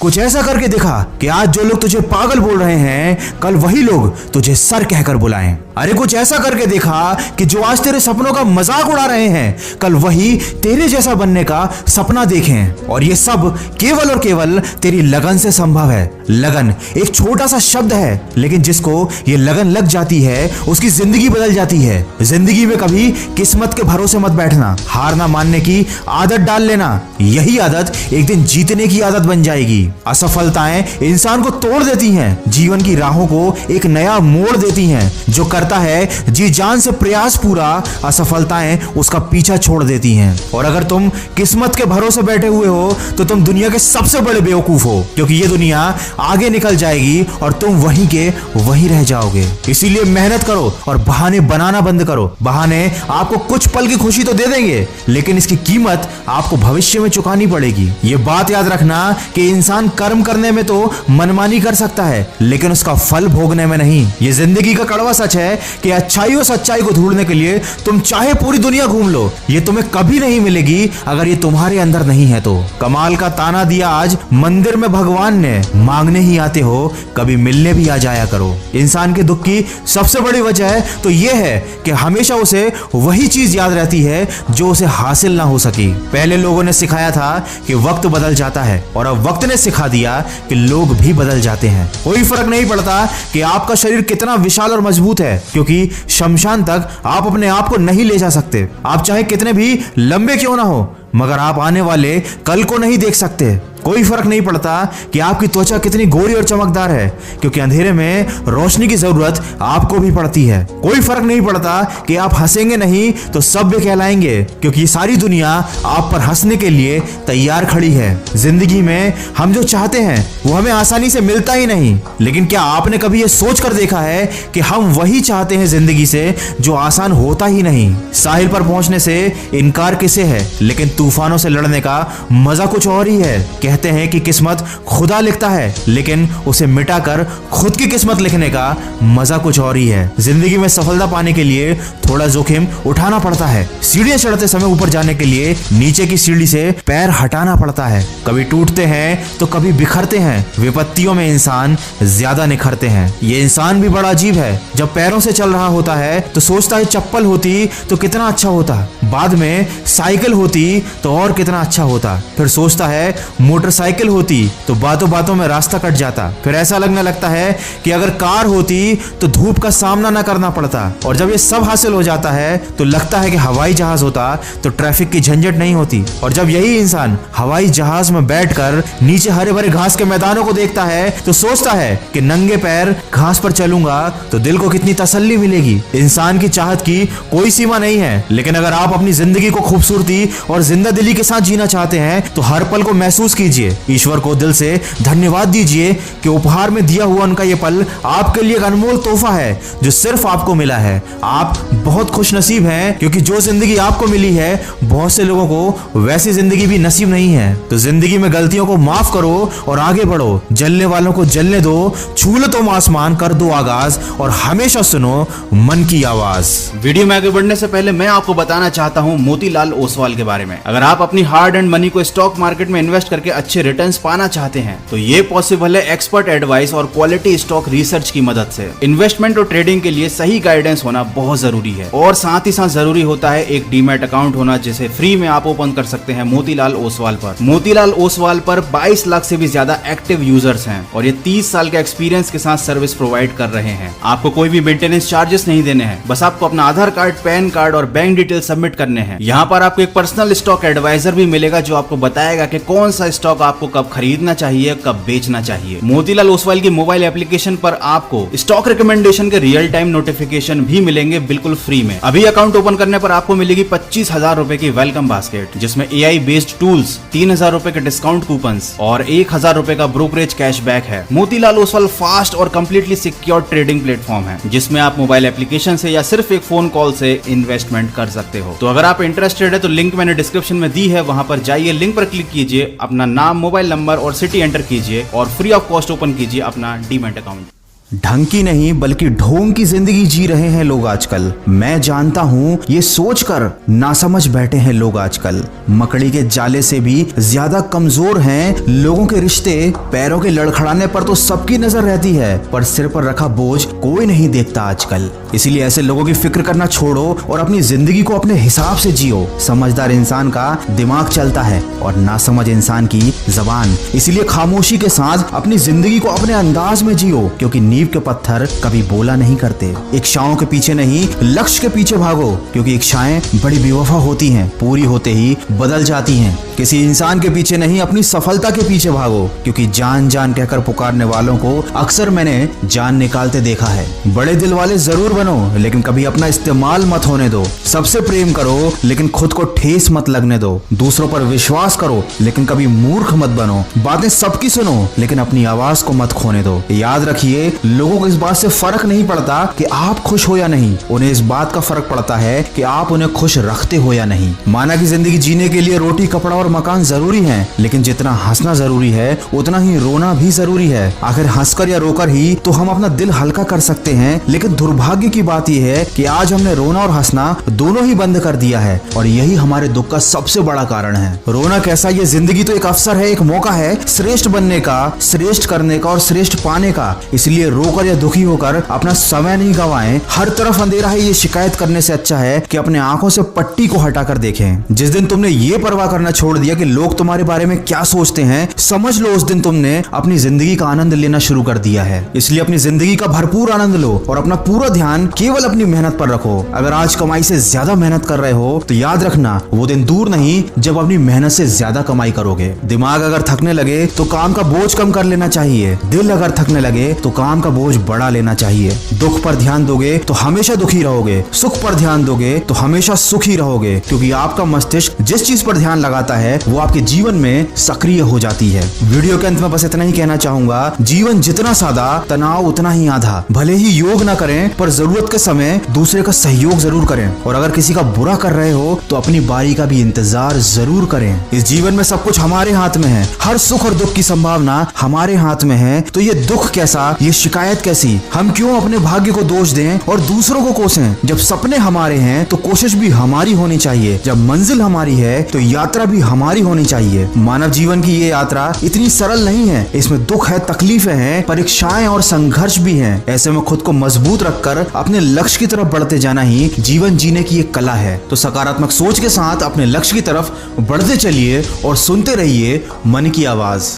कुछ ऐसा करके दिखा कि आज जो लोग तुझे पागल बोल रहे हैं कल वही लोग तुझे सर कहकर बुलाएं। अरे कुछ ऐसा करके दिखा कि जो आज तेरे सपनों का मजाक उड़ा रहे हैं कल वही तेरे जैसा बनने का सपना देखें। और ये सब केवल और केवल तेरी लगन से संभव है। लगन एक छोटा सा शब्द है, लेकिन जिसको ये लगन लग जाती है उसकी जिंदगी बदल जाती है। जिंदगी में कभी किस्मत के भरोसे मत बैठना, हार ना मानने की आदत डाल लेना। यही आदत एक दिन जीतने की आदत बन जाएगी। असफलताएं इंसान को तोड़ देती हैं, जीवन की राहों को एक नया मोड़ देती हैं। जो करता है जी जान से प्रयास पूरा, असफलताएं उसका पीछा छोड़ देती हैं। और अगर तुम किस्मत के भरोसे बैठे हुए हो तो तुम दुनिया के सबसे बड़े बेवकूफ हो, क्योंकि ये दुनिया आगे निकल जाएगी और तुम वहीं के वहीं रह जाओगे। इसीलिए मेहनत करो और बहाने बनाना बंद करो। बहाने आपको कुछ पल की खुशी तो दे देंगे, लेकिन इसकी कीमत आपको भविष्य में चुकानी पड़ेगी। ये बात याद रखना कि इंसान कर्म करने में तो मनमानी कर सकता है, लेकिन उसका फल भोगने में नहीं। ये जिंदगी का कड़वा सच है कि अच्छाई और सच्चाई को ढूंढने के लिए तुम चाहे पूरी दुनिया घूम लो, ये तुम्हें कभी नहीं मिलेगी अगर ये तुम्हारे अंदर नहीं है तो। कमाल का ताना दिया आज मंदिर में भगवान ने, मांगने ही आते हो कभी मिलने भी आ जाया करो। इंसान के दुख की सबसे बड़ी वजह तो यह है कि हमेशा उसे वही चीज याद रहती है जो उसे हासिल ना हो सकी। पहले लोगों ने सिखाया था कि वक्त बदल जाता है, और अब वक्त ने सिखा दिया कि लोग भी बदल जाते हैं। कोई फर्क नहीं पड़ता कि आपका शरीर कितना विशाल और मजबूत है, क्योंकि शमशान तक आप अपने आप को नहीं ले जा सकते। आप चाहे कितने भी लंबे क्यों ना हो, मगर आप आने वाले कल को नहीं देख सकते। कोई फर्क नहीं पड़ता कि आपकी त्वचा कितनी गोरी और चमकदार है, क्योंकि अंधेरे में रोशनी की जरूरत आपको भी पड़ती है। कोई फर्क नहीं पड़ता कि आप हंसेंगे नहीं तो सभ्य कहलाएंगे, क्योंकि ये सारी दुनिया आप पर हंसने के लिए तैयार खड़ी है। जिंदगी में हम जो चाहते हैं वो हमें आसानी से मिलता ही नहीं, लेकिन क्या आपने कभी ये सोच कर देखा है कि हम वही चाहते हैं जिंदगी से जो आसान होता ही नहीं। साहिल पर पहुंचने से इनकार किसे है, लेकिन तूफानों से लड़ने का मजा कुछ और ही है। कहते हैं कि किस्मत खुदा लिखता है, लेकिन उसे मिटाकर खुद की किस्मत लिखने का मजा कुछ और ही है। जिंदगी में सफलता पाने के लिए थोड़ा जोखिम उठाना पड़ता है। सीढ़ियां चढ़ते समय ऊपर जाने के लिए नीचे की सीढ़ी से पैर हटाना पड़ता है। कभी टूटते हैं तो कभी बिखरते हैं। विपत्तियों में इंसान ज्यादा निखरते हैं। ये इंसान भी बड़ा अजीब है। जब पैरों से चल रहा होता है तो सोचता है चप्पल होती तो कितना अच्छा होता, बाद में साइकिल होती तो और कितना अच्छा होता, फिर सोचता है मोटरसाइकिल होती तो बातों बातों में रास्ता कट जाता, फिर ऐसा लगने लगता है कि अगर कार होती तो धूप का सामना ना करना पड़ता, और जब ये सब हासिल हो जाता है तो लगता है कि हवाई जहाज होता तो ट्रैफिक की झंझट नहीं होती। और जब यही इंसान हवाई जहाज में बैठकर नीचे हरे भरे घास के मैदानों को देखता है तो सोचता है कि नंगे पैर घास पर चलूंगा तो दिल को कितनी तसल्ली मिलेगी। इंसान की चाहत की कोई सीमा नहीं है, लेकिन अगर आप अपनी जिंदगी को खूबसूरती और जिंदा दिली के साथ जीना चाहते हैं तो हर पल को महसूस कीजिए। ईश्वर को दिल से धन्यवाद दीजिए कि उपहार में दिया हुआ उनका ये पल आपके लिए एक अनमोल तोहफा है जो सिर्फ आपको मिला है। आप बहुत खुशनसीब हैं, क्योंकि जो जिंदगी आपको मिली है बहुत से लोगों को वैसी जिंदगी भी नसीब नहीं है। तो जिंदगी में गलतियों को माफ करो और आगे बढ़ो। जलने वालों को जलने दो, छू लो तुम आसमान, कर दो आगाज और हमेशा सुनो मन की आवाज। वीडियो में आगे बढ़ने से पहले मैं आपको बताना चाहता हूं मोतीलाल ओसवाल के बारे में। अगर आप अपनी हार्ड एंड मनी को स्टॉक मार्केट में इन्वेस्ट करके अच्छे रिटर्न्स पाना चाहते हैं तो ये पॉसिबल है एक्सपर्ट एडवाइस और क्वालिटी स्टॉक रिसर्च की मदद से। इन्वेस्टमेंट और ट्रेडिंग के लिए सही गाइडेंस होना बहुत जरूरी है, और साथ ही साथ जरूरी होता है एक डीमैट अकाउंट होना, जिसे फ्री में आप ओपन कर सकते हैं मोतीलाल ओसवाल पर। मोतीलाल ओसवाल पर 22 लाख से भी ज्यादा एक्टिव यूजर्स हैं और ये 30 साल के एक्सपीरियंस के साथ सर्विस प्रोवाइड कर रहे हैं। आपको कोई भी मेंटेनेंस चार्जेस नहीं देने हैं, बस आपको अपना आधार कार्ड, पैन कार्ड और बैंक डिटेल सबमिट करने हैं। यहाँ पर आपको एक पर्सनल स्टॉक एडवाइजर भी मिलेगा जो आपको बताएगा कि कौन सा स्टॉक आपको कब खरीदना चाहिए, कब बेचना चाहिए। मोतीलाल ओसवाल की मोबाइल एप्लीकेशन पर आपको स्टॉक रिकमेंडेशन के रियल टाइम नोटिफिकेशन भी मिलेंगे बिल्कुल फ्री में। अभी अकाउंट ओपन करने पर आपको मिलेगी 25,000 रुपए की वेलकम बास्केट, जिसमें AI बेस्ड टूल्स, 3,000 रुपए के डिस्काउंट कूपन्स और 1,000 रुपए का ब्रोकरेज कैशबैक है। मोतीलाल ओसवाल फास्ट और कंप्लीटली सिक्योर ट्रेडिंग प्लेटफॉर्म है, जिसमें आप मोबाइल एप्लीकेशन से या सिर्फ एक फोन कॉल से इन्वेस्टमेंट कर सकते हो। तो अगर आप इंटरेस्टेड है तो लिंक मैंने डिस्क्रिप्शन में दी है, वहां पर जाइए, लिंक पर क्लिक कीजिए, अपना नाम, मोबाइल नंबर और सिटी एंटर कीजिए और फ्री ऑफ कॉस्ट ओपन कीजिए अपना डीमैट अकाउंट। ढंग की नहीं बल्कि ढोंग की जिंदगी जी रहे हैं लोग आजकल। मैं जानता हूँ ये सोचकर नासमझ बैठे हैं लोग आजकल। मकड़ी के जाले से भी ज्यादा कमजोर हैं लोगों के रिश्ते। पैरों के लड़खड़ाने पर तो सबकी नजर रहती है, पर सिर पर रखा बोझ कोई नहीं देखता आजकल। इसीलिए ऐसे लोगों की फिक्र करना छोड़ो और अपनी जिंदगी को अपने हिसाब से जियो। समझदार इंसान का दिमाग चलता है और नासमझ इंसान की जबान। इसीलिए खामोशी के साथ अपनी जिंदगी को अपने अंदाज में जियो, क्योंकि नींव के पत्थर कभी बोला नहीं करते। इच्छाओं के पीछे नहीं लक्ष्य के पीछे भागो, क्योंकि इच्छाएं बड़ी बेवफा होती हैं, पूरी होते ही बदल जाती हैं। किसी इंसान के पीछे नहीं अपनी सफलता के पीछे भागो, क्योंकि जान जान कहकर पुकारने वालों को अक्सर मैंने जान निकालते देखा है। बड़े दिल वाले जरूर बनो, लेकिन कभी अपना इस्तेमाल मत होने दो। सबसे प्रेम करो लेकिन खुद को ठेस मत लगने दो। दूसरों पर विश्वास करो लेकिन कभी मूर्ख मत बनो। बातें सबकी सुनो लेकिन अपनी आवाज को मत खोने दो। याद रखिए, लोगों को इस बात से फर्क नहीं पड़ता कि आप खुश हो या नहीं, उन्हें इस बात का फर्क पड़ता है कि आप उन्हें खुश रखते हो या नहीं। माना कि जिंदगी जीने के लिए रोटी, कपड़ा और मकान जरूरी है, लेकिन जितना हंसना जरूरी है उतना ही रोना भी जरूरी है। आखिर हंसकर या रोकर ही तो हम अपना दिल हल्का कर सकते हैं, लेकिन दुर्भाग्य की बात यह है कि आज हमने रोना और हंसना दोनों ही बंद कर दिया है, और यही हमारे दुख का सबसे बड़ा कारण है। रोना कैसा, ये जिंदगी तो एक अवसर है, एक मौका है श्रेष्ठ बनने का, श्रेष्ठ करने का और श्रेष्ठ पाने का। इसलिए रोकर या दुखी होकर अपना समय नहीं गवाएं। हर तरफ अंधेरा है, ये शिकायत करने से अच्छा है कि अपने आंखों से पट्टी को हटाकर देखें। जिस दिन तुमने ये परवाह करना छोड़ दिया कि लोग तुम्हारे बारे में क्या सोचते हैं, समझ लो उस दिन तुमने अपनी जिंदगी का आनंद लेना शुरू कर दिया है। इसलिए अपनी जिंदगी का भरपूर आनंद लो और अपना पूरा ध्यान केवल अपनी मेहनत पर रखो। अगर आज कमाई से ज्यादा मेहनत कर रहे हो तो याद रखना वो दिन दूर नहीं जब अपनी मेहनत से ज्यादा कमाई करोगे। दिमाग अगर थकने लगे तो काम का बोझ कम कर लेना चाहिए। दिल अगर थकने लगे तो काम का बोझ बढ़ा लेना चाहिए। दुख पर ध्यान दोगे तो हमेशा दुखी रहोगे, सुख पर ध्यान दोगे तो हमेशा सुखी रहोगे, क्योंकि आपका मस्तिष्क जिस चीज पर ध्यान लगाता है वो आपके जीवन में सक्रिय हो जाती है। वीडियो के अंत में बस इतना ही कहना चाहूंगा, जीवन जितना सादा तनाव उतना ही आधा। भले ही योग ना करें पर जरूरत के समय दूसरे का सहयोग जरूर करें, और अगर किसी का बुरा कर रहे हो तो अपनी बारी का भी इंतजार जरूर करें। इस जीवन में सब कुछ हमारे हाथ में है, हर सुख और दुख की संभावना हमारे हाथ में है। तो ये दुख कैसा, ये शिकायत कैसी, हम क्यों अपने भाग्य को दोष दें और दूसरों को कोसें। जब सपने हमारे हैं तो कोशिश भी हमारी होनी चाहिए, जब मंजिल हमारी है तो यात्रा भी हमारी होनी चाहिए। मानव जीवन की ये यात्रा इतनी सरल नहीं है, इसमें दुख है, तकलीफें हैं, परीक्षाएं और संघर्ष भी हैं। ऐसे में खुद को मजबूत रखकर अपने लक्ष्य की तरफ बढ़ते जाना ही जीवन जीने की एक कला है। तो सकारात्मक सोच के साथ अपने लक्ष्य की तरफ बढ़ते चलिए और सुनते रहिए मन की आवाज।